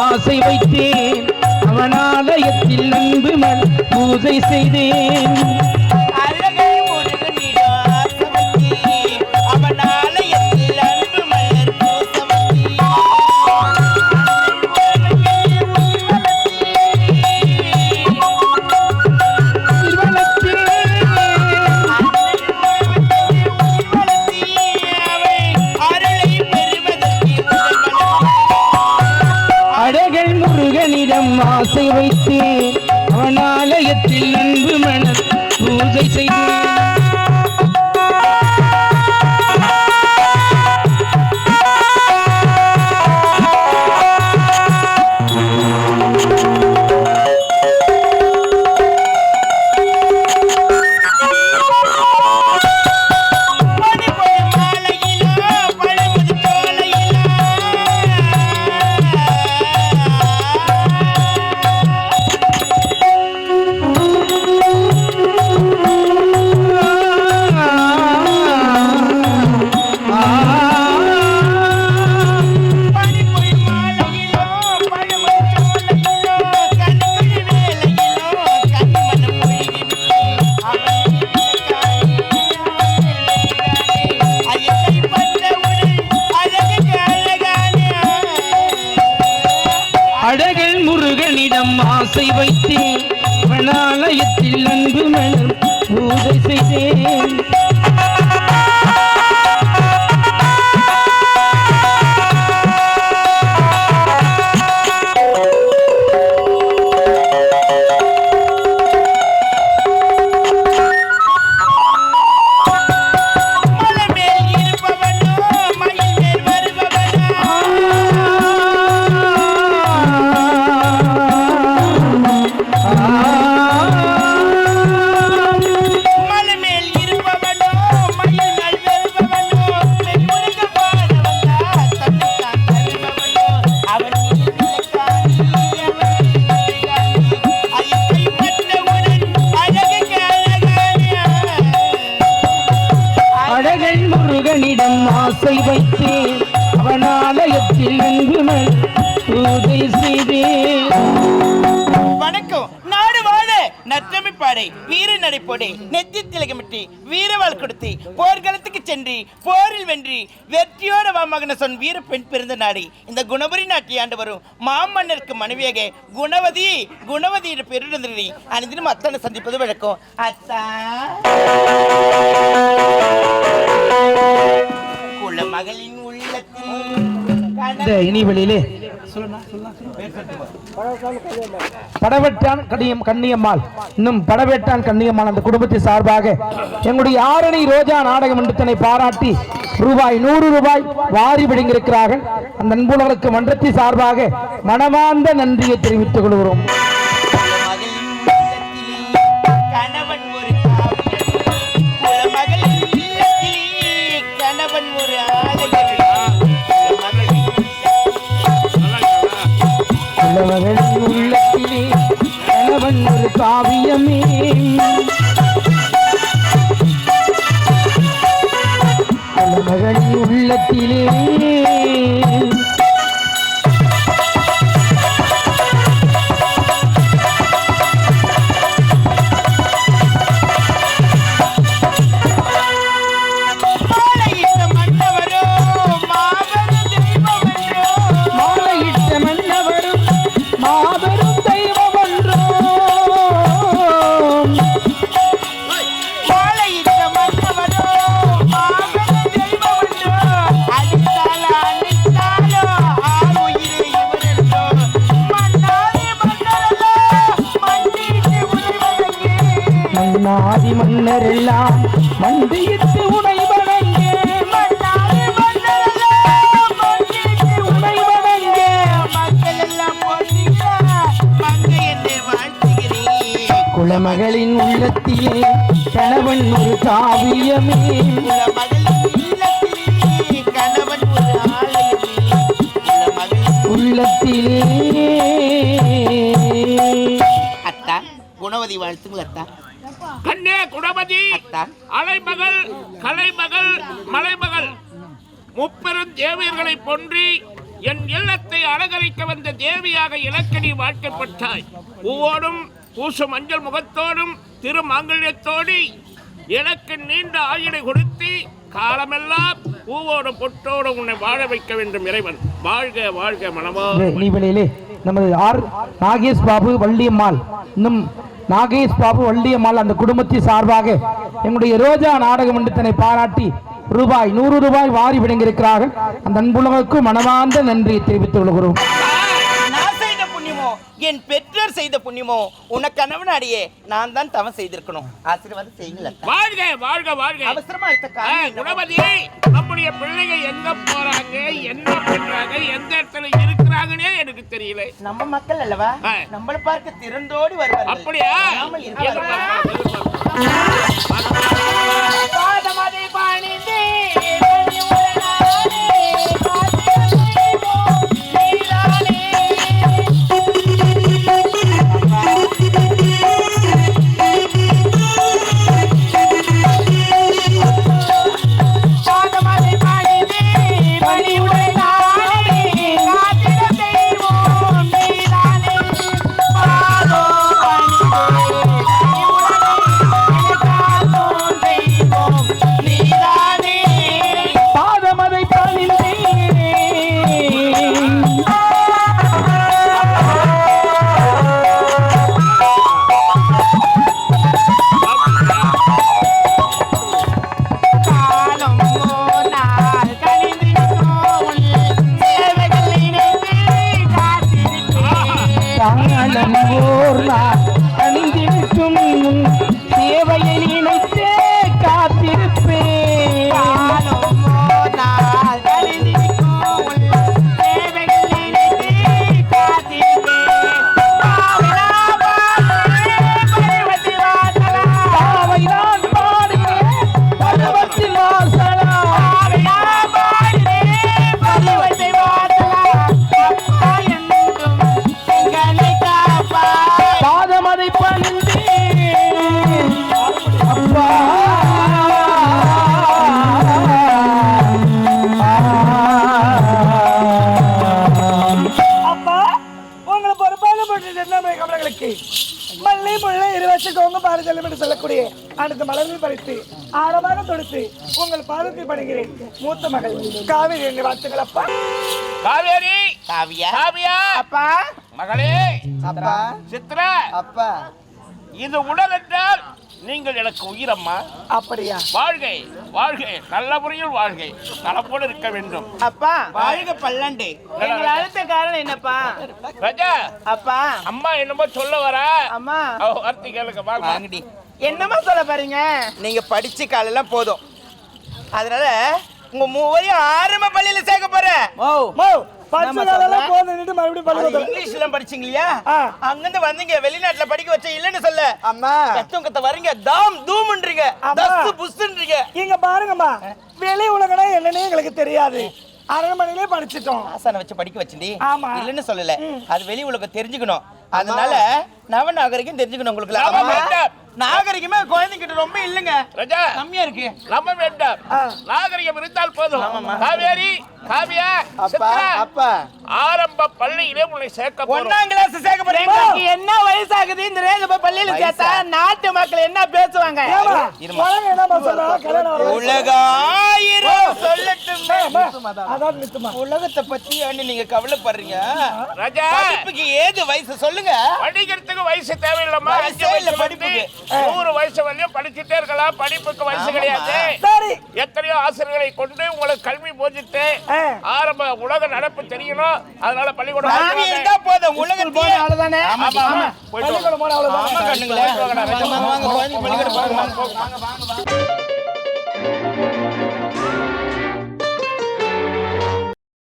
ஆசை வைத்தேன் அவன் ஆலயத்தில் அன்பு மலர் பூஜை செய்தேன் அழகை முருகனிடம் ஆசை வைத்தேன் அவன் ஆலயத்தில் அன்பு மலர் பூஜை ஆசை வைத்தேன் அவன் ஆலயத்தில் அன்பு மலர் பூஜை செய்தேன் ஆசை வைத்தேன் அவன் ஆலயத்தில் அன்பு மலர் பூஜை செய்தேன் ஆசை வைத்தேன் அவன் ஆலயத்தில் அன்பு மலர் பூஜை செய்தேன். வணக்கம். நாடு வாழ நற்றமை பாடை வீர நடைப்போடை நெத்தி திலகமிட்டு வீரவாள் கொடுத்து போர்க்களத்துக்கு சென்று போரில் வென்றி வெற்றியோட வாமகன சொன் வீர பெண் பிறந்த நாடு இந்த குணபுரி நாட்டை ஆண்டு வரும் மாமன்னருக்கு மனைவியாக குணவதி குணவதி என்ற பெருந்தனி அனைத்திலும் அத்தனை சந்திப்பது வழக்கம். அத்தா மகளின் உள்ளத்தில் இனிவெளியிலே படவேட்டான் கண்ணியம்மாள் இன்னும் படவேட்டான் கண்ணியம்மாள் அந்த குடும்பத்தின் சார்பாக எங்களுடைய ஆரணி ரோஜா நாடக மன்றத்தினை பாராட்டி ரூபாய் 100 வாரி வழங்கியிருக்கிறார்கள். அந்த அன்புள்ளவர்களுக்கு மன்றத்தின் சார்பாக மனமார்ந்த நன்றியை தெரிவித்துக் கொள்கிறோம். உள்ளத்திலே கணவன் ஒரு காவியமே மகளின் உள்ளத்திலே ஆதி மன்னர் எல்லாம் மண்டியிட்டு உனை வணங்கே உனை வணங்கே மக்கள் எல்லாம் மங்கை என்னை வாழ்த்துகிறேன். குலமகளின் உள்ளத்திலே கணவன் ஒரு காவியமே குலமகளின் உள்ளத்திலே கணவன் ஒரு ஆலயமே உள்ளத்திலே. அத்தா குணவதி வாழ்த்துங்க அத்தா. கண்ணே குணவதி, அத்தா அலைமகள், கலைமகள், மலைமகள், முப்பெரும் தேவியர்களை பொன்றி என் இல்லத்தை அலங்கரிக்க வந்த தேவியாக இலக்கணி வாழ்க்கப்பட்டாய். பூவோடும் பூசு மஞ்சள் முகத்தோடும் திருமாங்கல்யத்தோடு எனக்கு நீண்ட ஆயுளை கொடுத்து காலமெல்லாம் பூவோட பொட்டோடு உன்னை வாழ வைக்க வேண்டும் இறைவன். வாழ்க வாழ்க மனமோ. இனிவெளியிலே நமது நாகேஷ் பாபு வள்ளியம்மாள், இன்னும் நாகேஷ் பாபு வள்ளியம்மாள் அந்த குடும்பத்தின் சார்பாக எங்களுடைய ரோஜா நாடக மன்றத்தினை பாராட்டி ரூபாய் 100 வாரி வழங்கியிருக்கிறார்கள். அந்த அன்புலகுக்கு மனமார்ந்த நன்றியை தெரிவித்துக் கொள்கிறோம். நான் செய்த புண்ணியமோ என் பெற்றோர் செய்த புண்ணியமோ உனக்கு கணவனாடியே நான் தான் தவம் செய்திருக்கணும். ஆசீர்வாதம் செய்யுங்களா. வாழ்க வாழ்க வாழ்க. அவசரமா அடுத்த காரியம் குணவதி, நம்முடைய பிள்ளைங்க எங்க போறாங்க, என்ன பண்றாங்க, எந்த இடத்துல இருக்கிறாங்கன்னே எனக்கு தெரியல. நம்ம மக்கள் அல்லவா, நம்மள பார்க்க திறந்தோடி வருவார்கள். அப்படியா? சொல்லக்கூடிய அடுத்த மலர்கள் பறித்து ஆழமாக தொடுத்து உங்கள் பாதத்தில் படுகிறேன். மூத்த மகள் காவேரி என்று வாழ்த்துக்கள் அப்பா. காவேரி, காவியா, காவியா, அப்பா, மகளே, அப்பா, சித்ரா, அப்பா, இது உடல் என்றால் நீங்கள் எனக்கு உயிரம்மா. அப்படியா? வாழ்கை வாழ்கை, நல்ல முறையில் வாழ்கை, நலப்போடு இருக்க வேண்டும். அப்பா வாழ்க பல்லாண்டு. எங்களை அழுத்த காரணம் என்னப்பா? ராஜா, அப்பா அம்மா என்னமோ சொல்ல வரா. அம்மா வார்த்தை கேளுங்க. வாங்கடி. என்னமா சொல்ல பாருங்க, நீங்க படிச்சு காலெல்லாம் போதும், அதனால உங்க மூவரையும் ஆரம்ப பள்ளியில சேர்க்க போறேன். இங்கிலீஷ் எல்லாம் படிச்சீங்க இல்லையா, அங்கிருந்து வந்தீங்க, வெளிநாட்டுல படிக்க வச்ச இல்லன்னு சொல்ல அம்மா கத்த வரீங்க, தாம் தூம்ன்றீங்க, தஸ்து புஸ்ன்றீங்க. இங்க பாருங்கம்மா, வெளி உலகனா என்னன்னு எங்களுக்கு தெரியாது, அரண்மனையிலே படிச்சிட்டோம். ஆசான வச்சு படிக்க வச்சுடி இல்லன்னு சொல்லல, அது வெளி உலகம் தெரிஞ்சுக்கணும், அதனால நவ நாகரிகம் தெரிஞ்சுக்கணும். உங்களுக்கு நாகரிகமே குழந்தைகிட்ட ரொம்ப இல்லங்க ராஜா, கம்மியா இருக்கு. நம்ம வேண்டாம், நாகரிகம் இருந்தால் போதும். காவேரி, காவியா, சித்ரா, அப்பா ஆரம்ப பள்ளியிலே உன்னை சேர்க்க போறோம். 1ஆம் கிளாஸ் சேர்க்க போறீங்க. என்ன வயசாகுது இந்த ரேஞ்ச் போய் பள்ளியில சேர்த்தா நாட்டு மக்கள் என்ன பேசுவாங்க? உலகாயிரம் சொல்லட்டும், உலகத்தை பத்தி நீங்க கவலைப்படுறீங்க ராஜா. படிப்புக்கு ஏது வயசு சொல்லுங்க? படிக்கிறதுக்கு வயசு தேவையில்லைம்மா. 100 வயசு வரையும் படிச்சுட்டே இருக்கலாம், படிப்புக்கு வயசு கிடையாது. எத்தனையோ ஆசிரியர்களை கொண்டு உங்களுக்கு கல்வி போதிட்டு ஆரம்ப உலக நடப்பு தெரியணும், அதனால பள்ளிக்கூடம் போதும். உலகம் போன அவ்வளவுதானே. பள்ளிக்கூடம் போன அவ்வளவுதான்.